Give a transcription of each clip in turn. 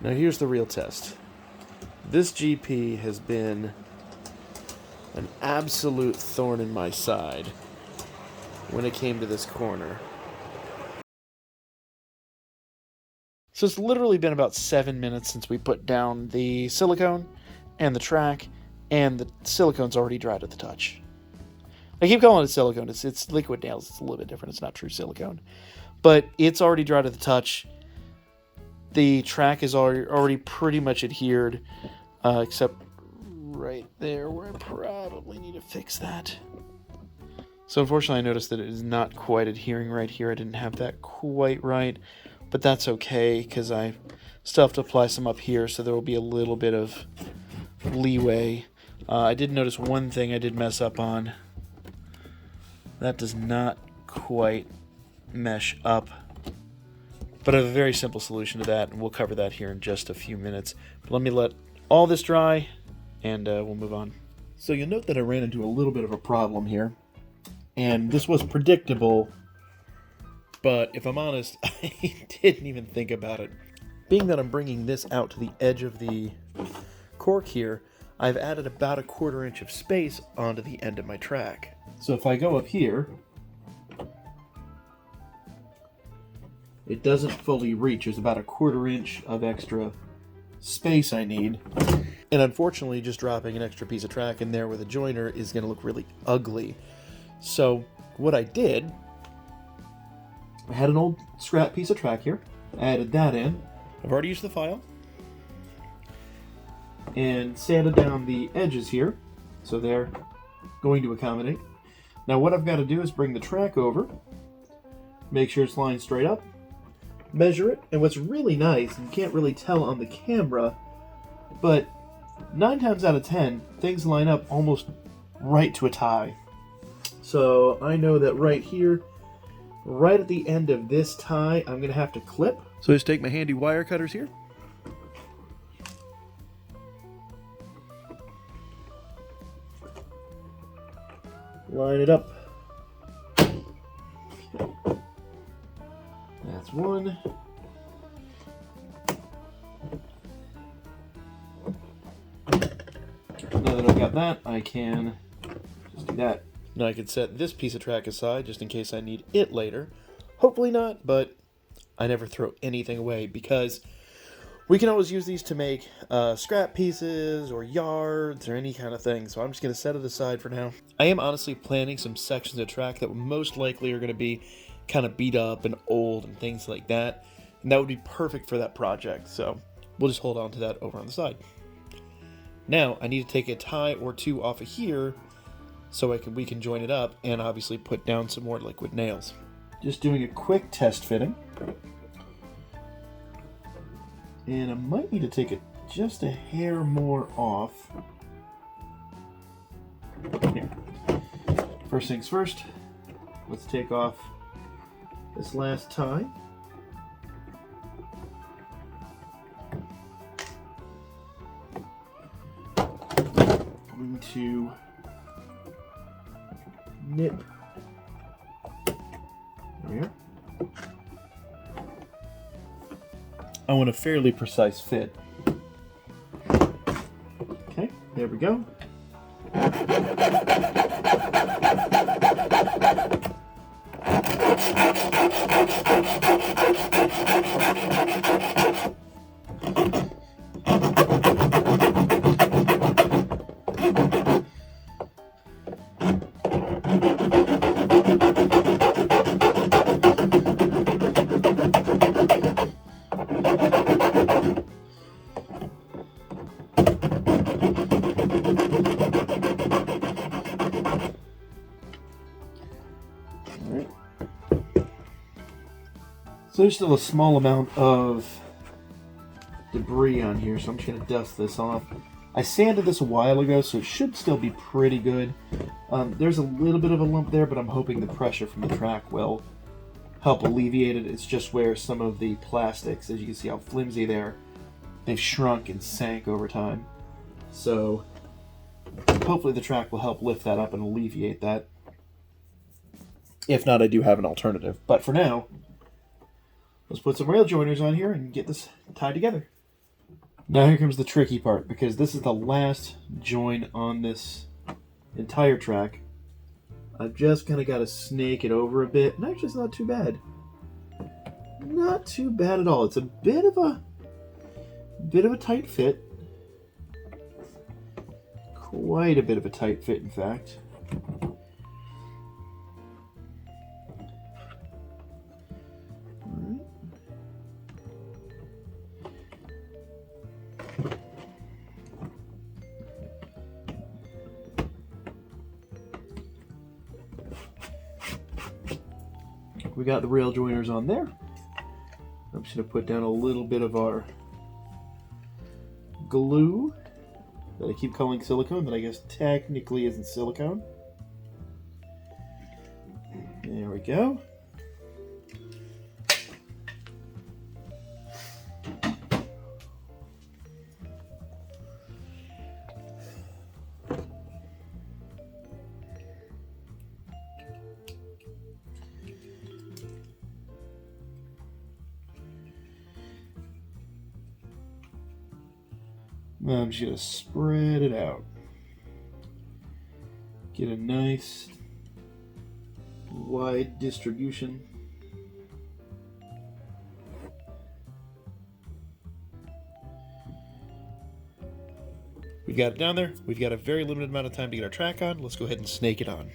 Now here's the real test. This GP has been an absolute thorn in my side when it came to this corner. So it's literally been about 7 minutes since we put down the silicone and the track, and the silicone's already dried at the touch. I keep calling it silicone. It's liquid nails. It's a little bit different. It's not true silicone. But it's already dried at the touch. The track is already pretty much adhered, except right there where I probably need to fix that. So unfortunately I noticed that it is not quite adhering right here. I didn't have that quite right, but that's okay because I still have to apply some up here, so there will be a little bit of leeway. I did notice one thing I did mess up on. That does not quite mesh up. But I have a very simple solution to that, and we'll cover that here in just a few minutes. But let me let all this dry, and we'll move on. So you'll note that I ran into a little bit of a problem here. And this was predictable, but if I'm honest, I didn't even think about it. Being that I'm bringing this out to the edge of the cork here, I've added about 1/4 inch of space onto the end of my track. So if I go up here, it doesn't fully reach. There's about 1/4 inch of extra space I need. And unfortunately, just dropping an extra piece of track in there with a joiner is going to look really ugly. So what I did, I had an old scrap piece of track here. I added that in. I've already used the file. And sanded down the edges here, so they're going to accommodate. Now what I've got to do is bring the track over, make sure it's lined straight up, measure it, and what's really nice, and you can't really tell on the camera, but 9 times out of 10, things line up almost right to a tie. So I know that right here, right at the end of this tie, I'm going to have to clip. So I just take my handy wire cutters here. Line it up. That's one. Now that I've got that, I can just do that. Now I can set this piece of track aside just in case I need it later. Hopefully not, but I never throw anything away because we can always use these to make scrap pieces or yards or any kind of thing. So I'm just going to set it aside for now. I am honestly planning some sections of track that most likely are going to be kind of beat up and old and things like that. And that would be perfect for that project. So we'll just hold on to that over on the side. Now I need to take a tie or two off of here so we can join it up and obviously put down some more liquid nails. Just doing a quick test fitting. And I might need to take it just a hair more off. Here. First things first, let's take off this last tie. I'm going to nip. There we are. I want a fairly precise fit. Okay, there we go. So there's still a small amount of debris on here, so I'm just going to dust this off. I sanded this a while ago, so it should still be pretty good. There's a little bit of a lump there, but I'm hoping the pressure from the track will help alleviate it. It's just where some of the plastics, as you can see how flimsy they are, they've shrunk and sank over time. So hopefully the track will help lift that up and alleviate that. If not, I do have an alternative. But for now, let's put some rail joiners on here and get this tied together. Now here comes the tricky part, because this is the last join on this entire track. I've just kind of got to snake it over a bit, and actually it's not too bad. Not too bad at all. It's a bit of a tight fit. Quite a bit of a tight fit, in fact. We got the rail joiners on there. I'm just going to put down a little bit of our glue that I keep calling silicone, that I guess technically isn't silicone. There we go. I'm just going to spread it out. Get a nice wide distribution. We got it down there. We've got a very limited amount of time to get our track on. Let's go ahead and snake it on.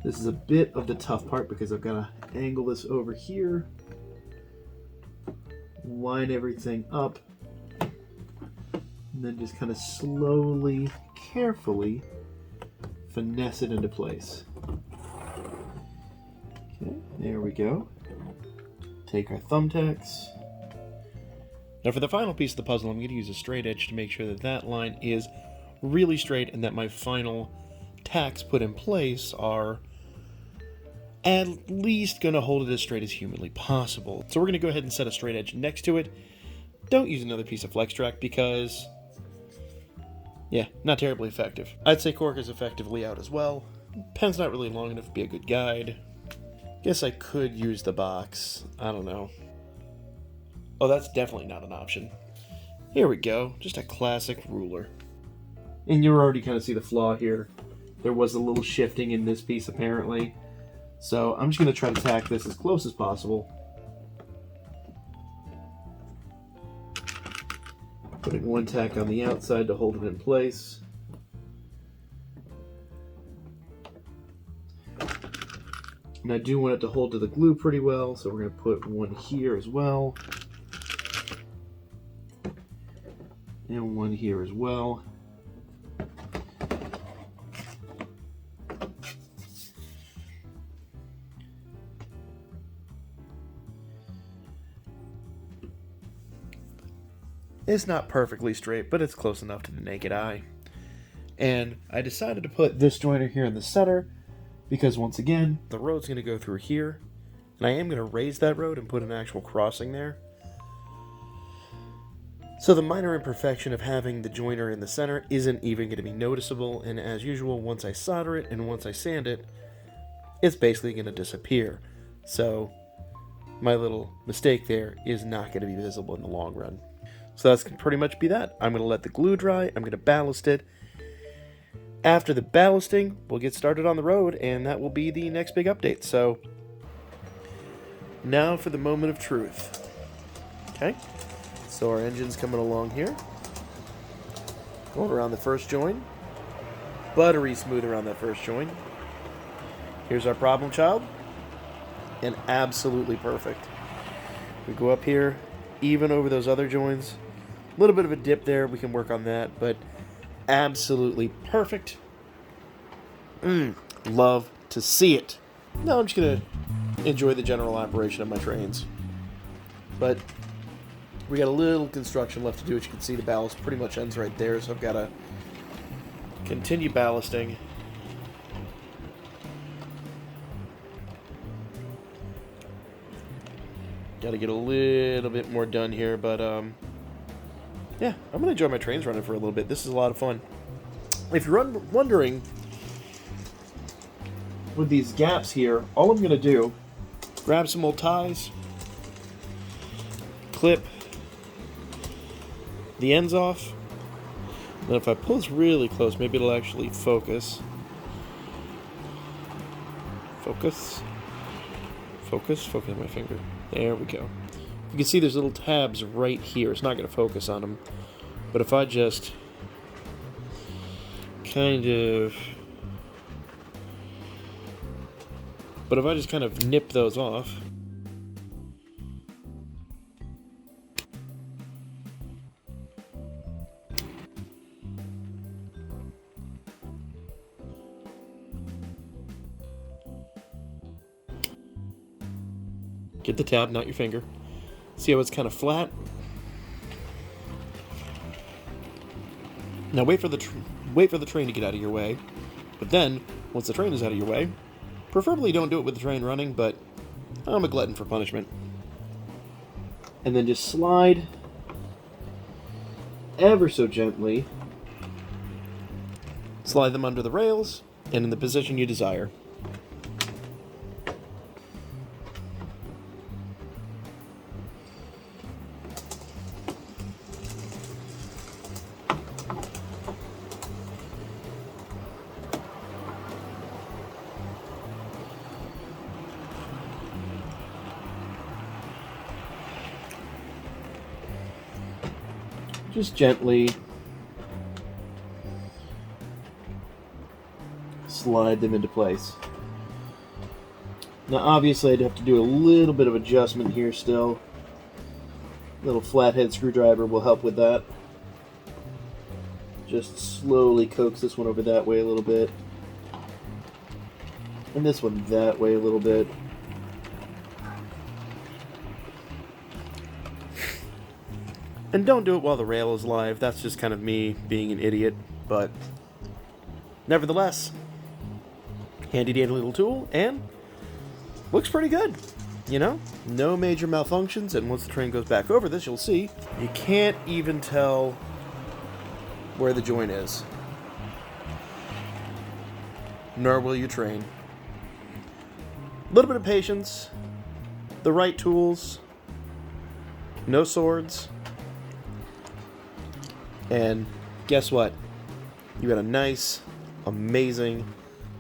This is a bit of the tough part because I've got to angle this over here. Line everything up, and then just kind of slowly, carefully finesse it into place. Okay, there we go. Take our thumbtacks. Now for the final piece of the puzzle, I'm going to use a straight edge to make sure that that line is really straight and that my final tacks put in place are at least going to hold it as straight as humanly possible. So we're going to go ahead and set a straight edge next to it. Don't use another piece of flex track because, yeah, not terribly effective. I'd say cork is effectively out as well. Pen's not really long enough to be a good guide. Guess I could use the box. I don't know. Oh, that's definitely not an option. Here we go. Just a classic ruler. And you already kind of see the flaw here. There was a little shifting in this piece apparently. So I'm just going to try to tack this as close as possible. Putting one tack on the outside to hold it in place. And I do want it to hold to the glue pretty well, so we're going to put one here as well. And one here as well. It's not perfectly straight, but it's close enough to the naked eye. And I decided to put this joiner here in the center because, once again, the road's going to go through here. And I am going to raise that road and put an actual crossing there. So the minor imperfection of having the joiner in the center isn't even going to be noticeable. And as usual, once I solder it and once I sand it, it's basically going to disappear. So my little mistake there is not going to be visible in the long run. So that's going to pretty much be that. I'm going to let the glue dry. I'm going to ballast it. After the ballasting, we'll get started on the road, and that will be the next big update. So now for the moment of truth. Okay, so our engine's coming along here. Going around the first join. Buttery smooth around that first join. Here's our problem child. And absolutely perfect. We go up here, even over those other joins. A little bit of a dip there, we can work on that, but absolutely perfect. Love to see it. Now I'm just going to enjoy the general operation of my trains. But we got a little construction left to do. As you can see, the ballast pretty much ends right there, so I've got to continue ballasting. Got to get a little bit more done here, but yeah, I'm going to enjoy my trains running for a little bit. This is a lot of fun. If you're wondering, with these gaps here, all I'm going to do, grab some old ties, clip the ends off. And if I pull this really close, maybe it'll actually focus. Focus. Focus on my finger. There we go. You can see there's little tabs right here. It's not going to focus on them. But if I just kind of nip those off. Get the tab, not your finger. See how it's kind of flat? Now wait for the train to get out of your way. But then, once the train is out of your way, preferably don't do it with the train running, but I'm a glutton for punishment. And then just slide ever so gently. Slide them under the rails and in the position you desire. Just gently slide them into place. Now obviously I'd have to do a little bit of adjustment here still. A little flathead screwdriver will help with that. Just slowly coax this one over that way a little bit. And this one that way a little bit. And don't do it while the rail is live. That's just kind of me being an idiot. But nevertheless, handy dandy little tool, and looks pretty good. You know, no major malfunctions. And once the train goes back over this, you'll see you can't even tell where the joint is. Nor will your train. A little bit of patience, the right tools, no swords. And guess what? You got a nice, amazing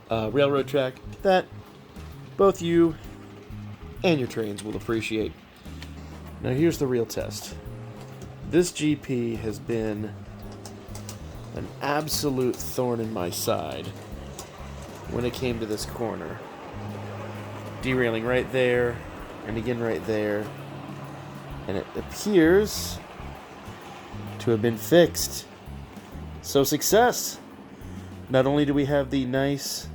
railroad track that both you and your trains will appreciate. Now here's the real test. This GP has been an absolute thorn in my side when it came to this corner. Derailing right there, and again right there. And it appears to have been fixed. So success! Not only do we have the nice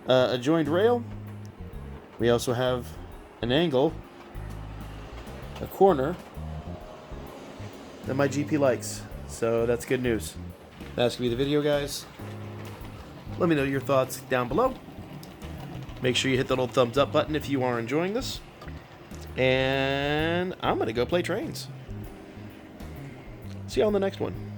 adjoined rail, we also have an angle, a corner, that my GP likes. So that's good news. That's going to be the video, guys. Let me know your thoughts down below. Make sure you hit the little thumbs up button if you are enjoying this. And I'm going to go play trains. See you on the next one.